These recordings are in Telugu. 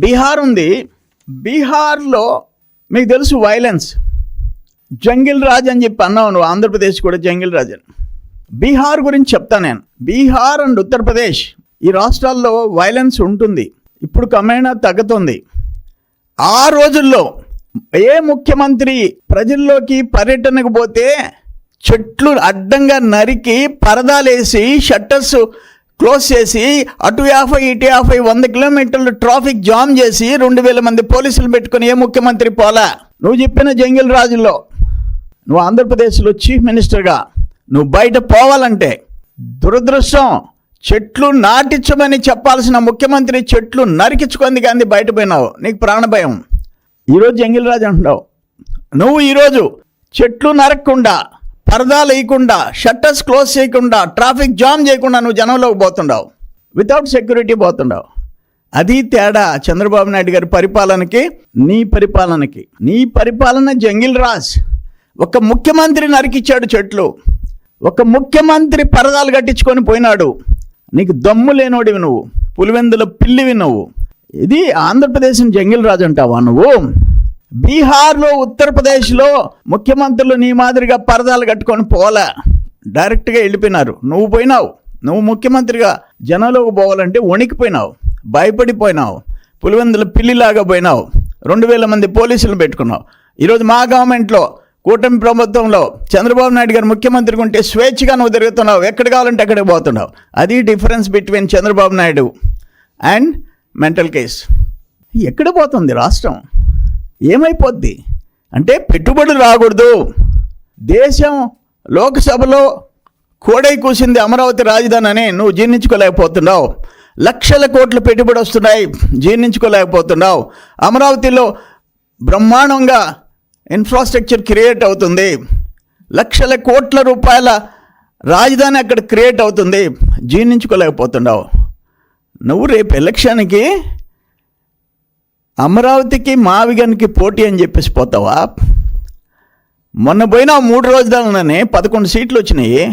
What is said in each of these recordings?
బీహార్ ఉంది. బీహార్లో మీకు తెలుసు వైలెన్స్, జంగిల్ రాజ్ అని చెప్పి అన్నావు నువ్వు. ఆంధ్రప్రదేశ్ కూడా జంగిల్ రాజ్ అని. బీహార్ గురించి చెప్తా నేను. బీహార్ అండ్ ఉత్తరప్రదేశ్ ఈ రాష్ట్రాల్లో వైలెన్స్ ఉంటుంది. ఇప్పుడు క్రమేణా తగ్గుతుంది. ఆ రోజుల్లో ఏ ముఖ్యమంత్రి ప్రజల్లోకి పర్యటనకు పోతే చెట్లు అడ్డంగా నరికి పరదాలేసి షట్టర్స్ క్లోజ్ చేసి అటు 50 ఇటు 50 100 కిలోమీటర్లు ట్రాఫిక్ జామ్ చేసి 2000 మంది పోలీసులు పెట్టుకుని ఏ ముఖ్యమంత్రి పోలా. నువ్వు చెప్పిన జంగిల్ రాజుల్లో నువ్వు ఆంధ్రప్రదేశ్లో చీఫ్ మినిస్టర్గా నువ్వు బయట పోవాలంటే దురదృష్టం, చెట్లు నాటించమని చెప్పాల్సిన ముఖ్యమంత్రి చెట్లు నరికించుకుంది కానీ బయట పోయినావు. నీకు ప్రాణభయం. ఈరోజు జంగిల్ రాజు అంటున్నావు. నువ్వు ఈరోజు చెట్లు నరకకుండా, పరదాలు వేయకుండా, షట్టర్స్ క్లోజ్ చేయకుండా, ట్రాఫిక్ జామ్ చేయకుండా నువ్వు జనంలోకి పోతుండవు. Without security పోతుండవు. అది తేడా చంద్రబాబు నాయుడు గారి పరిపాలనకి నీ పరిపాలనకి. నీ పరిపాలన జంగిల్ రాజ్. ఒక ముఖ్యమంత్రి నరికిచ్చాడు చెట్లు, ఒక ముఖ్యమంత్రి పరదాలు కట్టించుకొని పోయినాడు. నీకు దమ్ము లేనోడివి నువ్వు, పులివెందుల పిల్లివి నువ్వు. ఇది ఆంధ్రప్రదేశ్ని జంగిల్ రాజు అంటావా నువ్వు? బీహార్లో, ఉత్తరప్రదేశ్లో ముఖ్యమంత్రులు నీ మాదిరిగా పరదాలు కట్టుకొని పోలే, డైరెక్ట్గా వెళ్ళిపోయినారు. నువ్వు పోయినావు. నువ్వు ముఖ్యమంత్రిగా జనంలోకి పోవాలంటే వణికిపోయినావు, భయపడిపోయినావు, పులివెందుల పిల్లిలాగా పోయినావు. 2000 మంది పోలీసులు పెట్టుకున్నావు. ఈరోజు మా గవర్నమెంట్లో, కూటమి ప్రభుత్వంలో చంద్రబాబు నాయుడు గారు ముఖ్యమంత్రిగా ఉంటే స్వేచ్ఛగా నువ్వు తిరుగుతున్నావు, ఎక్కడ కావాలంటే అక్కడికి పోతున్నావు. అది difference between Chandrababu Naidu and mental case. ఎక్కడ పోతుంది రాష్ట్రం? ఏమైపోద్ది అంటే పెట్టుబడులు రాకూడదు. దేశం లోక్సభలో కోడై కూసింది అమరావతి రాజధాని అని నువ్వు జీర్ణించుకోలేకపోతున్నావు. లక్షల కోట్ల పెట్టుబడి వస్తున్నాయి, జీర్ణించుకోలేకపోతున్నావు. అమరావతిలో బ్రహ్మాండంగా ఇన్ఫ్రాస్ట్రక్చర్ క్రియేట్ అవుతుంది, లక్షల కోట్ల రూపాయల రాజధాని అక్కడ క్రియేట్ అవుతుంది, జీర్ణించుకోలేకపోతున్నావు. నువ్వు రేపు ఎలక్షన్కి అమరావతికి మావిగన్కి పోటీ అని చెప్పేసి పోతావా? మొన్న పోయినా 3 రోజులనే 11 సీట్లు వచ్చినాయి.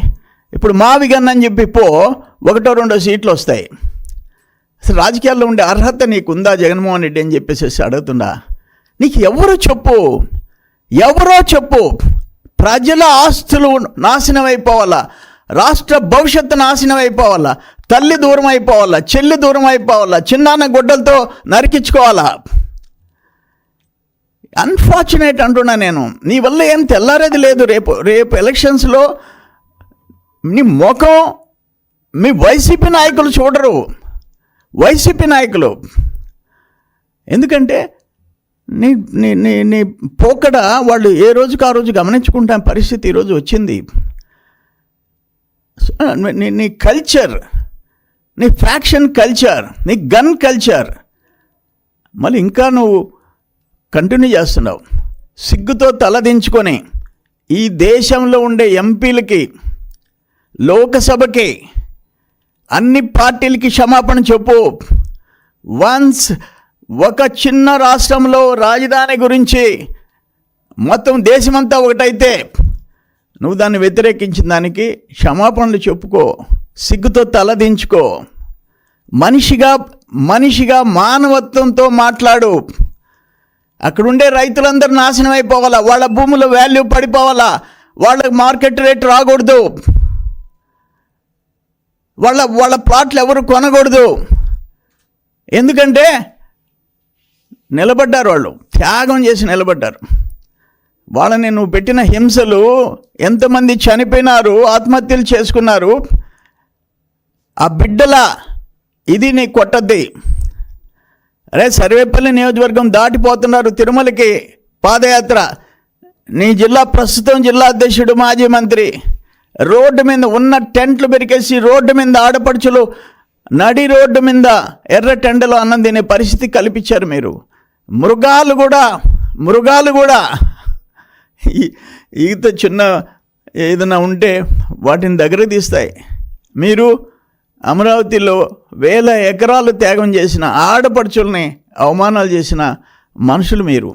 ఇప్పుడు మావిగన్ అని చెప్పి పో, 1-2 సీట్లు వస్తాయి. అసలు రాజకీయాల్లో ఉండే అర్హత నీకుందా జగన్మోహన్ రెడ్డి అని చెప్పేసి అడుగుతుందా? నీకు ఎవరో చెప్పు. ప్రజల ఆస్తులు నాశనం అయిపోవాలా, రాష్ట్ర భవిష్యత్తు నాశనం అయిపోవాలా, తల్లి దూరం అయిపోవాలా, చెల్లి దూరం అయిపోవాలా, చిన్నాన్న గుడ్డలతో నరికించుకోవాలా. అన్ఫార్చునేట్ అంటున్నా నేను. నీ వల్ల ఏం తెల్లారేది లేదు. రేపు ఎలక్షన్స్లో నీ ముఖం మీ వైసీపీ నాయకులు చూడరు. వైసీపీ నాయకులు ఎందుకంటే నీ నీ నీ నీ పోకడ వాళ్ళు ఏ రోజుకి ఆ రోజు గమనించుకుంటాం పరిస్థితి ఈరోజు వచ్చింది. నీ కల్చర్, నీ ఫ్యాక్షన్ కల్చర్, నీ గన్ కల్చర్ మళ్ళీ ఇంకా నువ్వు కంటిన్యూ చేస్తున్నావు. సిగ్గుతో తలదించుకొని ఈ దేశంలో ఉండే ఎంపీలకి, లోకసభకి, అన్ని పార్టీలకి క్షమాపణ చెప్పు. వన్స్ ఒక చిన్న రాష్ట్రంలో రాజధాని గురించి మొత్తం దేశమంతా ఒకటైతే నువ్వు దాన్ని వ్యతిరేకించిన దానికి క్షమాపణలు చెప్పుకో, సిగ్గుతో తలదించుకో. మనిషిగా మానవత్వంతో మాట్లాడు. అక్కడుండే రైతులందరూ నాశనం అయిపోవాలా, వాళ్ళ భూముల వాల్యూ పడిపోవాలా, వాళ్ళకి మార్కెట్ రేట్ రాకూడదు, వాళ్ళ ప్లాట్లు ఎవరు కొనకూడదు. ఎందుకంటే నిలబడ్డారు, వాళ్ళు త్యాగం చేసి నిలబడ్డారు. వాళ్ళని నువ్వు పెట్టిన హింసలు, ఎంతమంది చనిపోయినారు, ఆత్మహత్యలు చేసుకున్నారు. ఆ బిడ్డల ఇది నీ కొట్టద్ది. అరే సర్వేపల్లి నియోజకవర్గం దాటిపోతున్నారు తిరుమలకి పాదయాత్ర. నీ ప్రస్తుతం జిల్లా అధ్యక్షుడు, మాజీ మంత్రి రోడ్డు మీద ఉన్న టెంట్లు పెరికేసి రోడ్డు మీద ఆడపడుచులు నడి రోడ్డు మీద ఎర్ర టెండలో అన్నం తినే పరిస్థితి కల్పించారు మీరు. మృగాలు కూడా ఈత చిన్న ఏదైనా ఉంటే వాటిని దగ్గర తీస్తాయి. మీరు అమరావతిలో 1000 ఎకరాలు త్యాగం చేసిన, ఆడపడుచుల్ని అవమానాలు చేసిన మనుషులు మీరు.